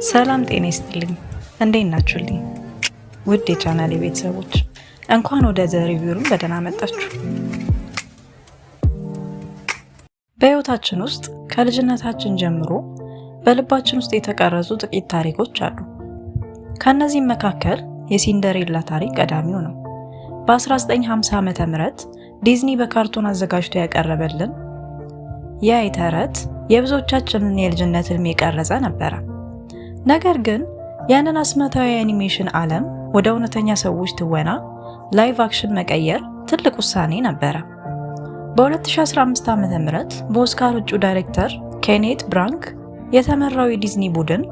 ሰላም ጤና ይስጥልኝ። እንዴት ናችሁልኝ? ውድ የቻናሌ ቤተሰቦች እንኳን ወደ ዘ ሪቪው ሩም በደህና መጣችሁ። በህይወታችን ውስጥ ከልጅነታችን ጀምሮ በልባችን ውስጥ የተቀረጹ ጥቂት ታሪኮች አሉ። ከነዚህም መካከል የሲንደሬላ ታሪክ ቀዳሚው ነው። በ1950 ዓመተ ምህረት ዲዝኒ በካርቶን አዘጋጅቶ ያቀረበልን ያ ተረት የብዙዎቻችንን የልጅነት ህልም የቀረጸ ነበረ። ነገር ግን ያንን አስማታዊ የአኒሜሽን ዓለም ወደ እውነተኛ ሰዎች ትወና ላይቭ አክሽን መቀየር ትልቅ ውሳኔ ነበረ። በ2015 ዓ.ም በኦስካር እጩ ዳይሬክተር ኬኔት ብራንክ የተመራው የዲዝኒ ቡድን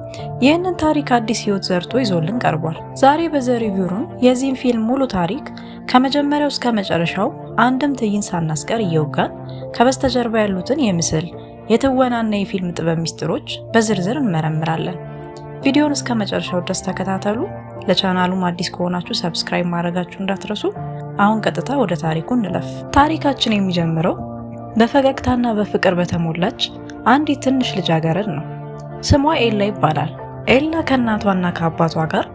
ይህንን ታሪክ አዲስ ህይወት ዘርቶ ይዞልን ቀርቧል። ዛሬ በዘ ሪቪው ሩም የዚህን ፊልም ሙሉ ታሪክ ከመጀመሪያው እስከ መጨረሻው አንድም ትዕይንት ሳናስቀር እየወጋን ከበስተጀርባ ያሉትን የምስል የትወናና የፊልም ጥበብ ሚስጥሮች በዝርዝር እንመረምራለን። ቪዲዮውን እስከ መጨረሻው ድረስ ተከታተሉ። ለቻናሉም አዲስ ከሆናችሁ ሰብስክራይብ ማድረጋችሁ እንዳትረሱ። አሁን ቀጥታ ወደ ታሪኩ እንለፍ። ታሪካችን የሚጀምረው በፈገግታና በፍቅር በተሞላች አንዲት ትንሽ ልጃገረድ ነው። ስሟ ኤላ ይባላል። ኤላ ከእናቷና ከአባቷ ጋር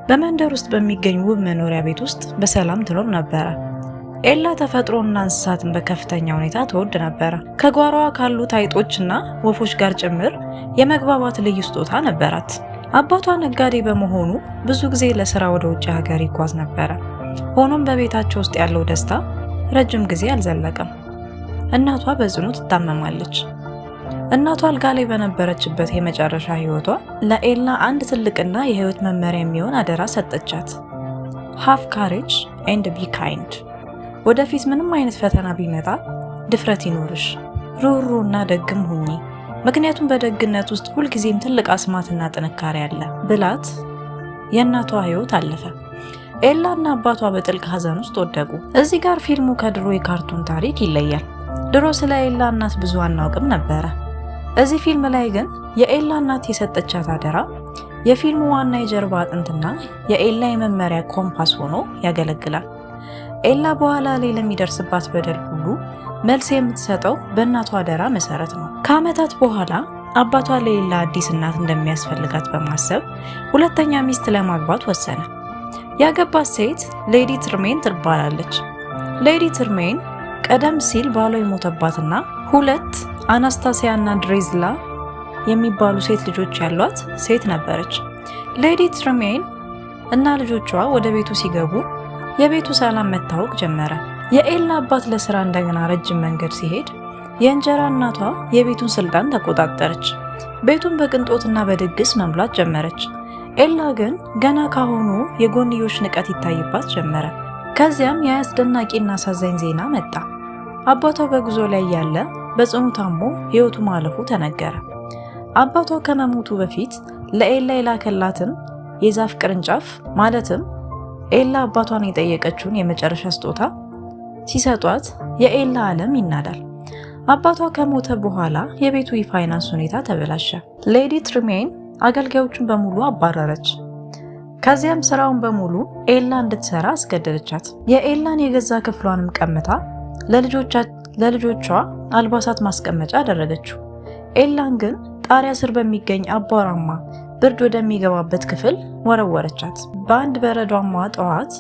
በመንደር ውስጥ በሚገኝ ውብ መኖሪያ ቤት ውስጥ በሰላም ትኖር ነበረ። ኤላ ተፈጥሮና እንስሳትን በከፍተኛ ሁኔታ ትወድ ነበረ። ከጓሮዋ ካሉት አይጦችና ወፎች ጋር ጭምር የመግባባት ልዩ ስጦታ ነበራት። አባቷ ነጋዴ በመሆኑ ብዙ ጊዜ ለስራ ወደ ውጭ ሀገር ይጓዝ ነበረ። ሆኖም በቤታቸው ውስጥ ያለው ደስታ ረጅም ጊዜ አልዘለቀም። እናቷ በጽኑ ትታመማለች። እናቷ አልጋ ላይ በነበረችበት የመጨረሻ ህይወቷ ለኤላ አንድ ትልቅና የህይወት መመሪያ የሚሆን አደራ ሰጠቻት። ሃቭ ካሬጅ ኤንድ ቢ ካይንድ። ወደፊት ምንም አይነት ፈተና ቢመጣ ድፍረት ይኖርሽ፣ ሩህሩህና ደግም ሁኚ፣ ምክንያቱም በደግነት ውስጥ ሁልጊዜም ትልቅ አስማትና ጥንካሬ አለ ብላት የእናቷ ህይወት አለፈ። ኤላና አባቷ በጥልቅ ሀዘን ውስጥ ወደቁ። እዚህ ጋር ፊልሙ ከድሮ የካርቱን ታሪክ ይለያል። ድሮ ስለ ኤላ እናት ብዙ አናውቅም ነበረ። እዚህ ፊልም ላይ ግን የኤላ እናት የሰጠቻት አደራ የፊልሙ ዋና የጀርባ አጥንትና የኤላ የመመሪያ ኮምፓስ ሆኖ ያገለግላል። ኤላ በኋላ ላይ ለሚደርስባት በደል ሁሉ መልስ የምትሰጠው በእናቷ አደራ መሰረት ነው። ከዓመታት በኋላ አባቷ ለኤላ አዲስ እናት እንደሚያስፈልጋት በማሰብ ሁለተኛ ሚስት ለማግባት ወሰነ። ያገባት ሴት ሌዲ ትርሜን ትባላለች። ሌዲ ትርሜን ቀደም ሲል ባሏ የሞተባትና ሁለት አናስታሲያ እና ድሬዝላ የሚባሉ ሴት ልጆች ያሏት ሴት ነበረች። ሌዲ ትርሜን እና ልጆቿ ወደ ቤቱ ሲገቡ የቤቱ ሰላም መታወቅ ጀመረ። የኤላ አባት ለስራ እንደገና ረጅም መንገድ ሲሄድ የእንጀራ እናቷ የቤቱን ስልጣን ተቆጣጠረች። ቤቱን በቅንጦትና በድግስ መምላት ጀመረች። ኤላ ግን ገና ካሁኑ የጎንዮሽ ንቀት ይታይባት ጀመረ። ከዚያም የአስደናቂና አሳዛኝ ዜና መጣ። አባቷ በጉዞ ላይ ያለ በጽኑ ታሞ ህይወቱ ማለፉ ተነገረ። አባቷ ከመሞቱ በፊት ለኤላ የላከላትን የዛፍ ቅርንጫፍ ማለትም ኤላ አባቷን የጠየቀችውን የመጨረሻ ስጦታ ሲሰጧት የኤላ ዓለም ይናዳል። አባቷ ከሞተ በኋላ የቤቱ የፋይናንስ ሁኔታ ተበላሸ። ሌዲ ትርሜን አገልጋዮቹን በሙሉ አባረረች። ከዚያም ስራውን በሙሉ ኤላ እንድትሰራ አስገደደቻት። የኤላን የገዛ ክፍሏንም ቀምታ ለልጆቿ አልባሳት ማስቀመጫ አደረገችው። ኤላን ግን ጣሪያ ስር በሚገኝ አቧራማ ብርድ ወደሚገባበት ክፍል ወረወረቻት። በአንድ በረዷማ ጠዋት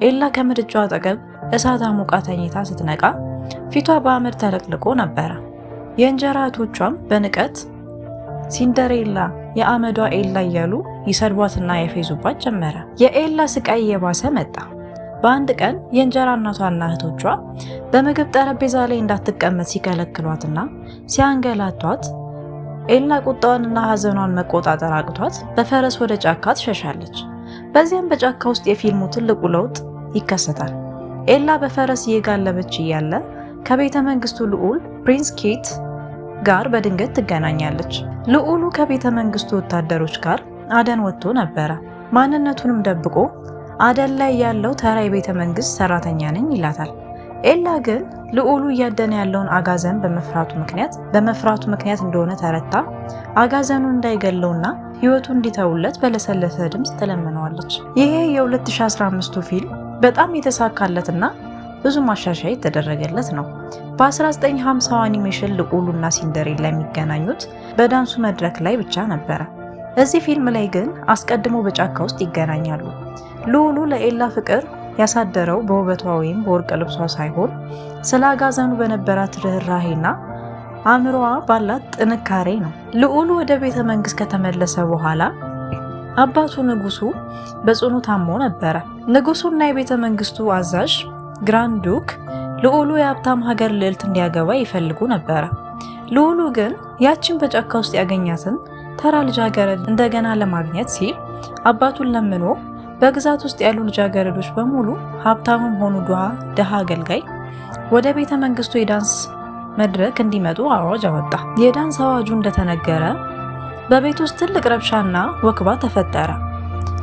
ኤላ ከምድጃው አጠገብ እሳት አሙቃ ተኝታ ስትነቃ ፊቷ በአመድ ተለቅልቆ ነበረ። የእንጀራ እህቶቿም በንቀት ሲንደሬላ የአመዷ ኤላ እያሉ ይሰድቧትና ያፌዙባት ጀመረ። የኤላ ስቃይ እየባሰ መጣ። በአንድ ቀን የእንጀራ እናቷና እህቶቿ በምግብ ጠረጴዛ ላይ እንዳትቀመጥ ሲከለክሏትና ሲያንገላቷት ኤላ ቁጣዋንና ሀዘኗን መቆጣጠር አቅቷት በፈረስ ወደ ጫካ ትሸሻለች። በዚያም በጫካ ውስጥ የፊልሙ ትልቁ ለውጥ ይከሰታል። ኤላ በፈረስ እየጋለበች እያለ ከቤተ መንግስቱ ልዑል ፕሪንስ ኬት ጋር በድንገት ትገናኛለች። ልዑሉ ከቤተ መንግስቱ ወታደሮች ጋር አደን ወጥቶ ነበረ። ማንነቱንም ደብቆ አደን ላይ ያለው ተራ የቤተ መንግስት ሰራተኛ ነኝ ይላታል። ኤላ ግን ልዑሉ እያደነ ያለውን አጋዘን በመፍራቱ ምክንያት እንደሆነ ተረታ አጋዘኑን እንዳይገለውና ህይወቱ እንዲተውለት በለሰለሰ ድምፅ ትለምነዋለች። ይሄ የ2015 ፊልም በጣም የተሳካለትና ብዙ ማሻሻያ የተደረገለት ነው። በ1950 አኒሜሽን ልዑሉና ሲንደሬላ የሚገናኙት በዳንሱ መድረክ ላይ ብቻ ነበረ። እዚህ ፊልም ላይ ግን አስቀድሞ በጫካ ውስጥ ይገናኛሉ። ልዑሉ ለኤላ ፍቅር ያሳደረው በውበቷ ወይም በወርቅ ልብሷ ሳይሆን ስለ አጋዘኑ በነበራት ርህራሄና አእምሮዋ ባላት ጥንካሬ ነው። ልዑሉ ወደ ቤተ መንግስት ከተመለሰ በኋላ አባቱ ንጉሱ በጽኑ ታሞ ነበረ። ንጉሱና የቤተ መንግስቱ አዛዥ ግራንድ ዱክ ልዑሉ የሀብታም ሀገር ልዕልት እንዲያገባ ይፈልጉ ነበረ። ልዑሉ ግን ያችን በጫካ ውስጥ ያገኛትን ተራ ልጃገረድ እንደገና ለማግኘት ሲል አባቱን ለምኖ በግዛት ውስጥ ያሉ ልጃገረዶች በሙሉ ሀብታምም ሆኑ ድሃ አገልጋይ ወደ ቤተ መንግስቱ የዳንስ መድረክ እንዲመጡ አዋጅ አወጣ። የዳንስ አዋጁ እንደተነገረ በቤት ውስጥ ትልቅ ረብሻና ወክባ ተፈጠረ።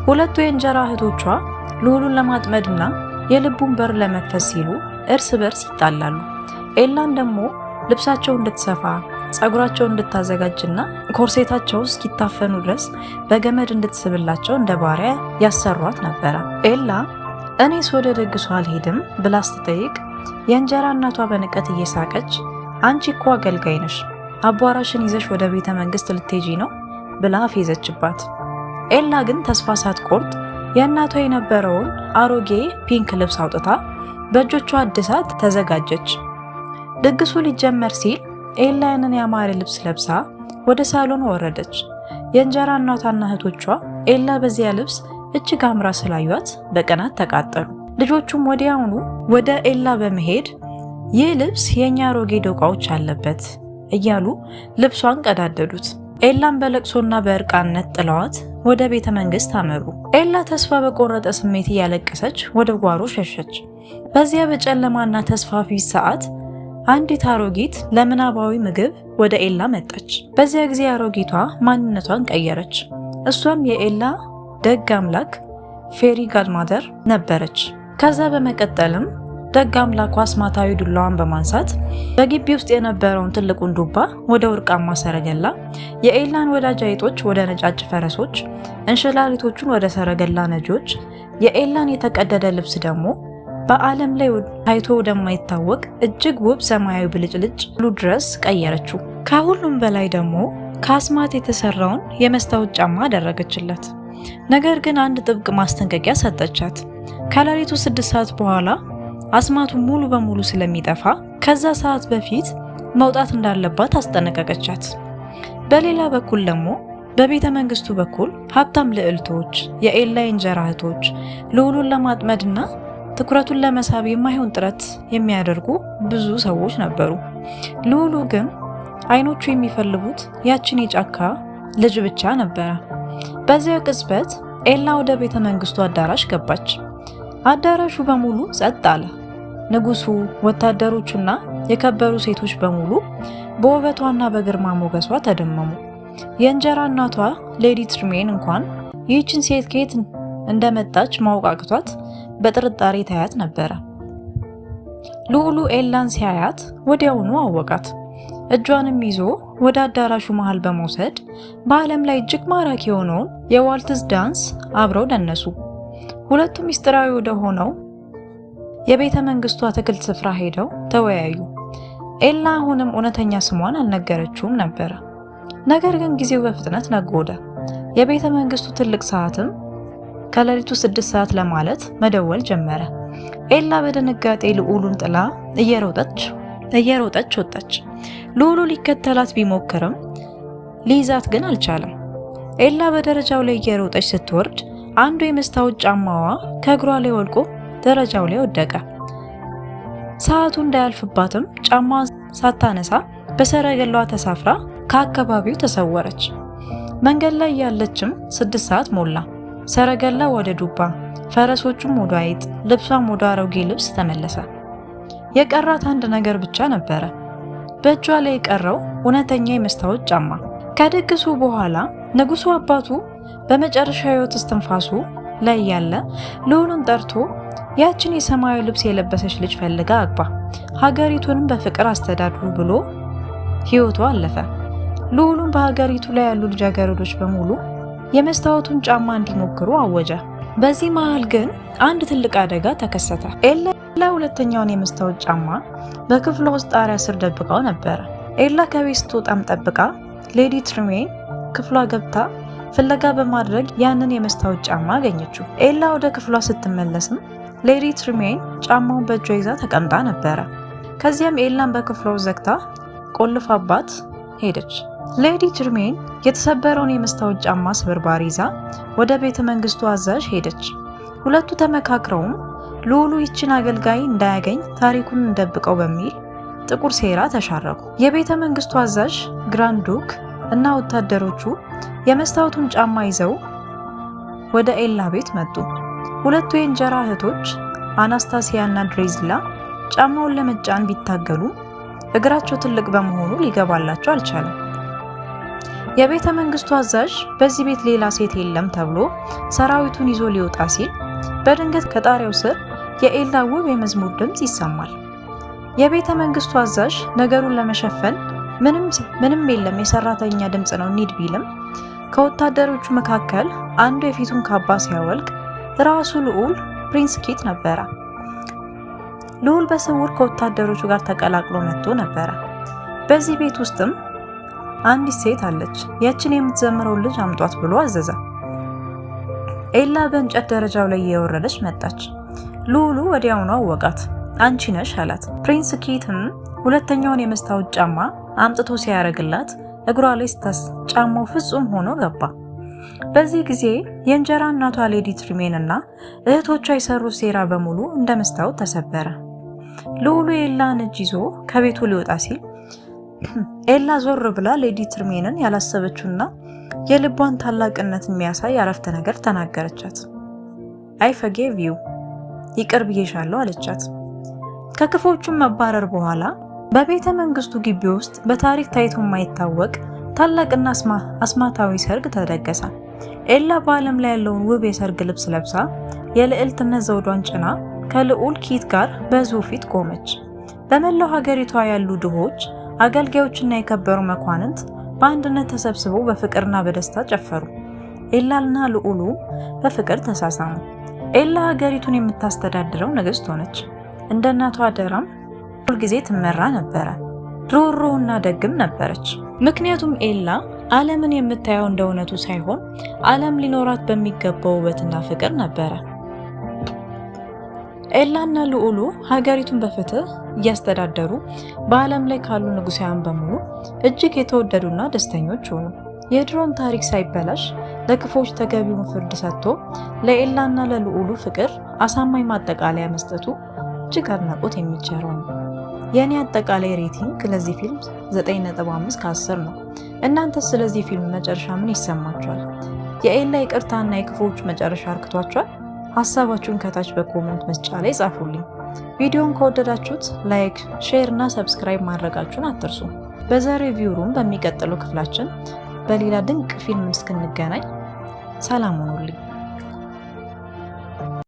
ሁለቱ የእንጀራ እህቶቿ ልዑሉን ለማጥመድና የልቡን በር ለመክፈት ሲሉ እርስ በርስ ይጣላሉ። ኤላን ደግሞ ልብሳቸው እንድትሰፋ ጸጉራቸው እንድታዘጋጅና ኮርሴታቸው እስኪታፈኑ ድረስ በገመድ እንድትስብላቸው እንደ ባሪያ ያሰሯት ነበረ። ኤላ እኔስ ወደ ደግሱ አልሄድም ብላ ስትጠይቅ የእንጀራ እናቷ በንቀት እየሳቀች አንቺ እኮ አገልጋይ ነሽ፣ አቧራሽን ይዘሽ ወደ ቤተ መንግስት ልትሄጂ ነው ብላ አፌዘችባት። ኤላ ግን ተስፋ ሳትቆርጥ የእናቷ የነበረውን አሮጌ ፒንክ ልብስ አውጥታ በእጆቿ አድሳት ተዘጋጀች። ድግሱ ሊጀመር ሲል ኤላ ያንን ያማረ ልብስ ለብሳ ወደ ሳሎን ወረደች። የእንጀራ እናቷና እህቶቿ ኤላ በዚያ ልብስ እጅግ አምራ ስላዩት በቅናት ተቃጠሉ። ልጆቹም ወዲያውኑ ወደ ኤላ በመሄድ ይህ ልብስ የኛ አሮጌ ዶቃዎች አለበት እያሉ ልብሷን ቀዳደዱት። ኤላን በለቅሶና በእርቃነት ጥለዋት ወደ ቤተ መንግስት አመሩ። ኤላ ተስፋ በቆረጠ ስሜት እያለቀሰች ወደ ጓሮ ሸሸች። በዚያ በጨለማና ተስፋ ቢስ ሰዓት አንዲት አሮጊት ለምናባዊ ምግብ ወደ ኤላ መጣች። በዚያ ጊዜ አሮጊቷ ማንነቷን ቀየረች። እሷም የኤላ ደግ አምላክ ፌሪ ጋድማደር ነበረች። ከዛ በመቀጠልም ደግ አምላኳ አስማታዊ ዱላዋን በማንሳት በግቢ ውስጥ የነበረውን ትልቁን ዱባ ወደ ወርቃማ ሰረገላ፣ የኤላን ወዳጅ አይጦች ወደ ነጫጭ ፈረሶች፣ እንሽላሊቶቹን ወደ ሰረገላ ነጂዎች፣ የኤላን የተቀደደ ልብስ ደግሞ በዓለም ላይ ታይቶ ወደማይታወቅ እጅግ ውብ ሰማያዊ ብልጭልጭ ብሉ ድረስ ቀየረችው። ከሁሉም በላይ ደግሞ ከአስማት የተሰራውን የመስታወት ጫማ አደረገችለት። ነገር ግን አንድ ጥብቅ ማስጠንቀቂያ ሰጠቻት። ከሌሊቱ 6 ሰዓት በኋላ አስማቱ ሙሉ በሙሉ ስለሚጠፋ ከዛ ሰዓት በፊት መውጣት እንዳለባት አስጠነቀቀቻት። በሌላ በኩል ደግሞ በቤተ መንግስቱ በኩል ሀብታም ልዕልቶች፣ የኤላ የእንጀራ እህቶች ልዑሉን ለማጥመድና ትኩረቱን ለመሳብ የማይሆን ጥረት የሚያደርጉ ብዙ ሰዎች ነበሩ። ልዑሉ ግን አይኖቹ የሚፈልጉት ያችን የጫካ ልጅ ብቻ ነበረ። በዚያ ቅጽበት ኤላ ወደ ቤተ መንግስቱ አዳራሽ ገባች። አዳራሹ በሙሉ ጸጥ አለ። ንጉሱ፣ ወታደሮቹና የከበሩ ሴቶች በሙሉ በውበቷና በግርማ ሞገሷ ተደመሙ። የእንጀራ እናቷ ሌዲ ትሪሜን እንኳን ይህችን ሴት ከየት እንደመጣች ማወቅ አቅቷት በጥርጣሬ ታያት ነበረ። ልዑሉ ኤላን ሲያያት ወዲያውኑ አወቃት። እጇንም ይዞ ወደ አዳራሹ መሃል በመውሰድ በዓለም ላይ እጅግ ማራኪ የሆነውን የዋልትዝ ዳንስ አብረው ደነሱ። ሁለቱም ሚስጥራዊ ወደ ሆነው የቤተ መንግስቱ አትክልት ስፍራ ሄደው ተወያዩ። ኤላ አሁንም እውነተኛ ስሟን አልነገረችውም ነበረ። ነገር ግን ጊዜው በፍጥነት ነጎደ። የቤተ መንግስቱ ትልቅ ሰዓትም ከሌሊቱ 6 ሰዓት ለማለት መደወል ጀመረ። ኤላ በድንጋጤ ልዑሉን ጥላ እየሮጠች ወጣች። ልዑሉ ሊከተላት ቢሞክርም ሊይዛት ግን አልቻለም። ኤላ በደረጃው ላይ እየሮጠች ስትወርድ አንዱ የመስታወት ጫማዋ ከእግሯ ላይ ወልቆ ደረጃው ላይ ወደቀ። ሰዓቱ እንዳያልፍባትም ጫማዋን ሳታነሳ በሰረገላዋ ተሳፍራ ከአካባቢው ተሰወረች። መንገድ ላይ ያለችም 6 ሰዓት ሞላ። ሰረገላ ወደ ዱባ፣ ፈረሶቹም ወደ አይጥ፣ ልብሷም ወደ አሮጌ ልብስ ተመለሰ። የቀራት አንድ ነገር ብቻ ነበረ። በእጇ ላይ የቀረው እውነተኛ የመስታወት ጫማ። ከድግሱ በኋላ ንጉሱ አባቱ በመጨረሻ ሕይወት እስትንፋሱ ላይ ያለ ልዑሉን ጠርቶ ያችን የሰማያዊ ልብስ የለበሰች ልጅ ፈልጋ አግባ፣ ሀገሪቱንም በፍቅር አስተዳድሩ ብሎ ሕይወቱ አለፈ። ልዑሉን በሀገሪቱ ላይ ያሉ ልጃገረዶች በሙሉ የመስታወቱን ጫማ እንዲሞክሩ አወጀ። በዚህ መሃል ግን አንድ ትልቅ አደጋ ተከሰተ። ኤላ ኤላ ሁለተኛውን የመስታወት ጫማ በክፍሏ ውስጥ ጣሪያ ስር ደብቀው ነበር። ኤላ ከቤት ስትወጣም ጠብቃ ሌዲ ትሪሜን ክፍሏ ገብታ ፍለጋ በማድረግ ያንን የመስታወት ጫማ አገኘችው። ኤላ ወደ ክፍሏ ስትመለስም ሌዲ ትሪሜን ጫማውን በእጇ ይዛ ተቀምጣ ነበር። ከዚያም ኤላን በክፍሏ ዘግታ ቆልፋባት ሄደች። ሌዲ ትሪሜን የተሰበረውን የመስታወት ጫማ ስብርባሪ ይዛ ወደ ቤተ መንግስቱ አዛዥ ሄደች። ሁለቱ ተመካክረውም ልዑሉ ይችን አገልጋይ እንዳያገኝ ታሪኩን እንደብቀው በሚል ጥቁር ሴራ ተሻረኩ። የቤተ መንግስቱ አዛዥ ግራንድ ዱክ እና ወታደሮቹ የመስታወቱን ጫማ ይዘው ወደ ኤላ ቤት መጡ። ሁለቱ የእንጀራ እህቶች አናስታሲያ እና ድሬዝላ ጫማውን ለመጫን ቢታገሉ እግራቸው ትልቅ በመሆኑ ሊገባላቸው አልቻለም። የቤተ መንግስቱ አዛዥ በዚህ ቤት ሌላ ሴት የለም ተብሎ ሰራዊቱን ይዞ ሊወጣ ሲል በድንገት ከጣሪያው ስር የኤላ ውብ የመዝሙር ድምጽ ይሰማል። የቤተ መንግስቱ አዛዥ ነገሩን ለመሸፈን ምንም የለም የሰራተኛ ድምጽ ነው እንሂድ ቢልም ከወታደሮቹ መካከል አንዱ የፊቱን ካባ ሲያወልቅ ራሱ ልዑል ፕሪንስ ኪት ነበረ። ልዑል በስውር ከወታደሮቹ ጋር ተቀላቅሎ መጥቶ ነበረ። በዚህ ቤት ውስጥም አንዲት ሴት አለች፣ ያችን የምትዘምረው ልጅ አምጧት ብሎ አዘዘ። ኤላ በእንጨት ደረጃው ላይ እየወረደች መጣች። ልዑሉ ወዲያውኑ አወቃት። አንቺ ነሽ አላት። ፕሪንስ ኪትም ሁለተኛውን የመስታወት ጫማ አምጥቶ ሲያረግላት እግሯ ላይ ስታስ ጫማው ፍጹም ሆኖ ገባ። በዚህ ጊዜ የእንጀራ እናቷ ሌዲ ትሪሜን እና እህቶቿ የሰሩት ሴራ በሙሉ እንደ መስታወት ተሰበረ። ልዑሉ የኤላን እጅ ይዞ ከቤቱ ሊወጣ ሲል ኤላ ዞር ብላ ሌዲ ትሪሜንን ያላሰበችውና የልቧን ታላቅነት የሚያሳይ አረፍተ ነገር ተናገረቻት። አይ ፈጌቭ ዩ ይቅር ብዬሻለሁ አለቻት። ከክፎቹም መባረር በኋላ በቤተ መንግስቱ ግቢ ውስጥ በታሪክ ታይቶ የማይታወቅ ታላቅና አስማታዊ ሰርግ ተደገሰ። ኤላ በዓለም ላይ ያለውን ውብ የሰርግ ልብስ ለብሳ የልዕልትነት ዘውዷን ጭና ከልዑል ኪት ጋር በሕዝቡ ፊት ቆመች። በመላው ሀገሪቷ ያሉ ድሆች፣ አገልጋዮችና የከበሩ መኳንንት በአንድነት ተሰብስበው በፍቅርና በደስታ ጨፈሩ። ኤላና ልዑሉ በፍቅር ተሳሳሙ። ኤላ ሀገሪቱን የምታስተዳድረው ንግስት ሆነች። እንደ እናቷ አደራም ሁልጊዜ ትመራ ነበረ። ሩህሩህና ደግም ነበረች። ምክንያቱም ኤላ ዓለምን የምታየው እንደ እውነቱ ሳይሆን ዓለም ሊኖራት በሚገባው ውበትና ፍቅር ነበረ። ኤላና ልዑሉ ሀገሪቱን በፍትህ እያስተዳደሩ በዓለም ላይ ካሉ ንጉሳውያን በሙሉ እጅግ የተወደዱና ደስተኞች ሆኑ። የድሮን ታሪክ ሳይበላሽ ለክፎች ተገቢውን ፍርድ ሰጥቶ ለኤላና ለልዑሉ ፍቅር አሳማኝ ማጠቃለያ መስጠቱ እጅግ አድናቆት የሚቸረው ነው። የኔ አጠቃላይ ሬቲንግ ለዚህ ፊልም 9.5 ከ10 ነው። እናንተስ ስለዚህ ፊልም መጨረሻ ምን ይሰማችኋል? የኤላ ይቅርታና የክፎች መጨረሻ አርክቷችኋል? ሐሳባችሁን ከታች በኮሜንት መስጫ ላይ ጻፉልኝ። ቪዲዮውን ከወደዳችሁት ላይክ፣ ሼር እና ሰብስክራይብ ማድረጋችሁን አትርሱ። በዛሬው ቪውሩም በሚቀጥለው ክፍላችን በሌላ ድንቅ ፊልም እስክንገናኝ ሰላም ሁኑልኝ።